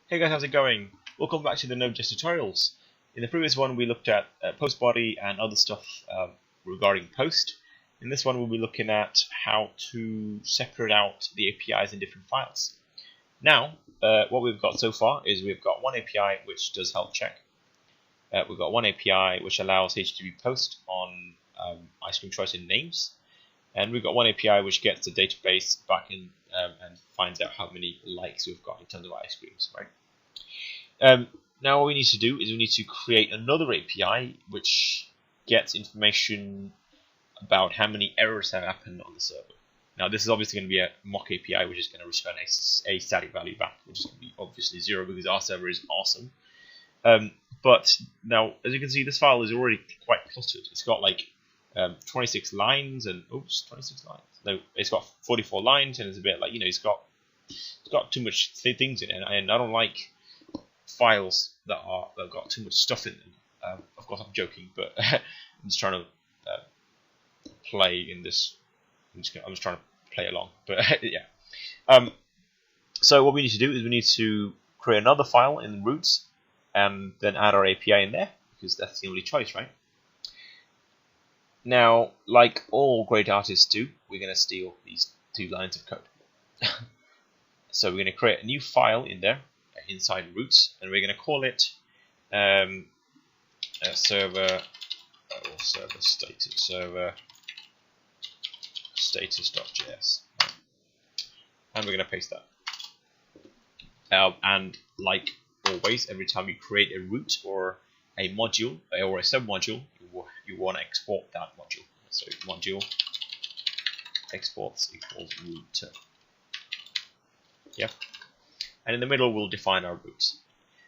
Hey guys, how's it going? Welcome back to the Node.js tutorials. In the previous one we looked at post body and other stuff regarding post. In this one we'll be looking at how to separate out the APIs in different files. Now, what we've got so far is we've got one API which does health check. We've got one API which allows HTTP post on ice cream choice in names. And we've got one API which gets the database back in and finds out how many likes we've got in terms of ice creams, right? Now what we need to do is we need to create another API which gets information about how many errors have happened on the server. Now this is obviously going to be a mock API which is going to return a static value back, which is going to be obviously 0 because our server is awesome. But now, as you can see, this file is already quite cluttered. It's got like 26 lines and 26 lines. No, it's got 44 lines and it's a bit like, it's got too much things in it, and I don't like files that have got too much stuff in them. Of course, I'm joking, but I'm just trying to play in this. I'm just trying to play along, but yeah. So what we need to do is we need to create another file in routes and then add our API in there because that's the only choice, right? Now, like all great artists do, we're going to steal these 2 lines of code. So we're going to create a new file in there inside routes, and we're going to call it server status.js, and we're going to paste that. And like always, every time you create a route or a module or a submodule, you want to export that module. So module exports equals router. Yeah. And in the middle, we'll define our routes.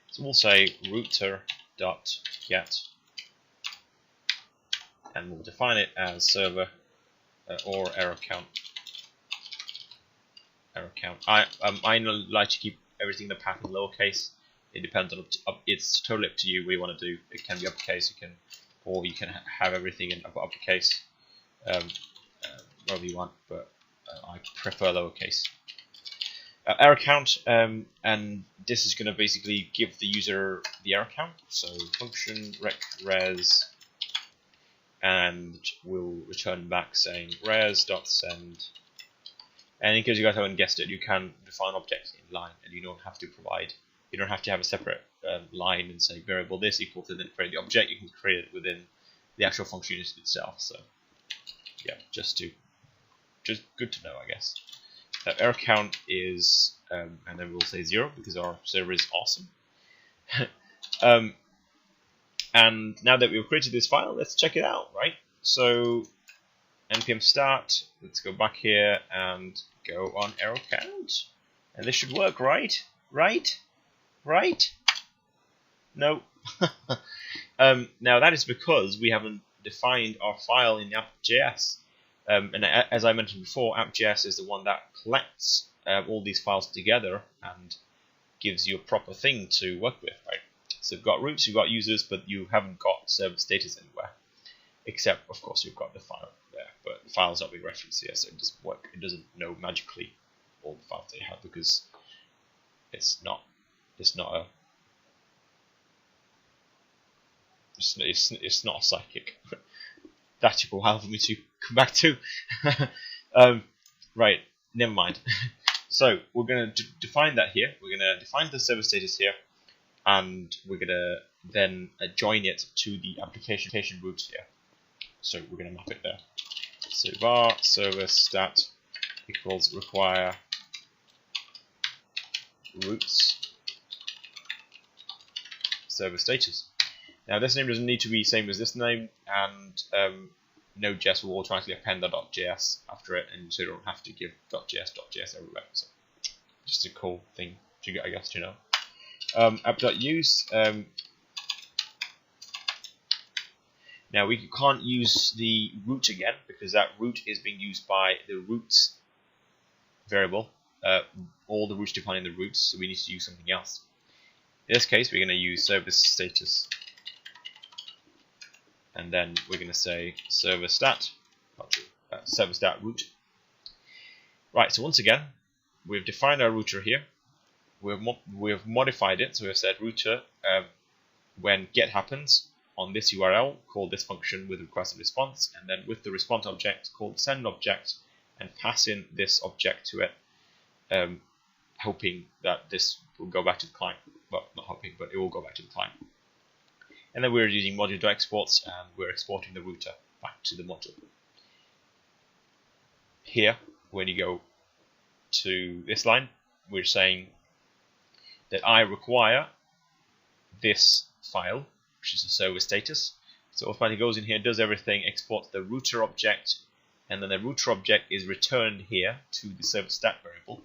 So we'll say router.get, and we'll define it as server or error count. I like to keep everything in the path in lowercase. It depends on it's totally up to you what you want to do. It can be uppercase, or you can have everything in uppercase, whatever you want. But I prefer lowercase. Error count, and this is going to basically give the user the error count. So function rec_res, and we'll return back saying res.send. And in case you guys haven't guessed it, you can define objects in line, and you don't have to have a separate line and say variable this equal to then create the object. You can create it within the actual function itself. So yeah, just good to know, I guess. Error count is, and then we'll say 0 because our server is awesome. And now that we've created this file, let's check it out, right? So npm start, let's go back here and go on error count, and this should work, right? Right? No. Now that is because we haven't defined our file in app.js. And as I mentioned before, app.js is the one that collects all these files together and gives you a proper thing to work with, right? So you've got routes, you've got users, but you haven't got server status anywhere, except of course you've got the file there. But the files are being referenced here, so it doesn't work. It doesn't know magically all the files they have because it's not a psychic. That took a while for me to come back to. Right, never mind. So we're going to define that here. We're going to define the server status here, and we're going to then join it to the application route here. So we're going to map it there. So var server stat equals require routes server status. Now this name doesn't need to be the same as this name, and Node.js will automatically append the .js after it, and so you don't have to give .js everywhere. So just a cool thing, I guess, to know. App.use. Now we can't use the root again because that root is being used by the routes variable. All the routes defining the routes, so we need to use something else. In this case, we're going to use service status. And then we're going to say server stat root. Right, so once again, we've defined our router here. we've modified it, so we've said router when get happens on this URL, call this function with request and response, and then with the response object, call the send object and pass in this object to it, hoping that this will go back to the client. Well, not hoping, but it will go back to the client. And then we're using module.exports, and we're exporting the router back to the module. Here, when you go to this line, we're saying that I require this file, which is the server status. So automatically goes in here, does everything, exports the router object, and then the router object is returned here to the server stat variable.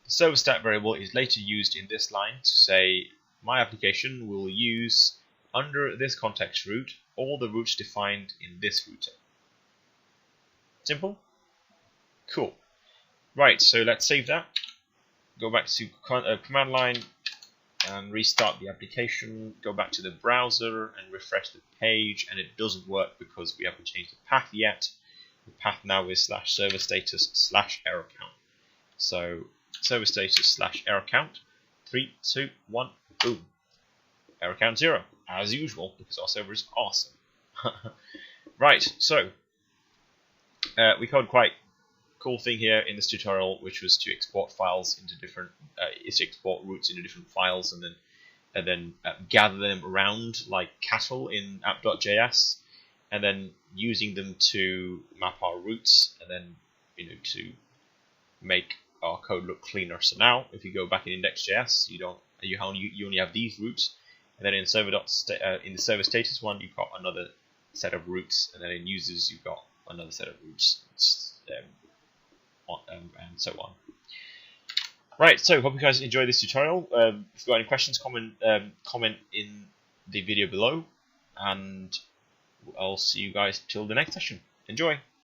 The server stat variable is later used in this line to say my application will use, under this context route, all the routes defined in this router. Simple? Cool. Right, so let's save that. Go back to command line and restart the application. Go back to the browser and refresh the page, and it doesn't work because we haven't changed the path yet. The path now is /server status /error count. So server status /error count. 3, 2, 1, boom. Error count 0, as usual, because our server is awesome. Right, so we covered quite cool thing here in this tutorial, which was to export files into different, export routes into different files, and then gather them around like cattle in app.js, and then using them to map our routes, and then to make our code look cleaner. So now, if you go back in index.js, you only have these routes, and then in in the server status one, you've got another set of routes, and then in users, you've got another set of routes. And so on. Right, so hope you guys enjoyed this tutorial. If you've got any questions, comment in the video below, and I'll see you guys till the next session. Enjoy!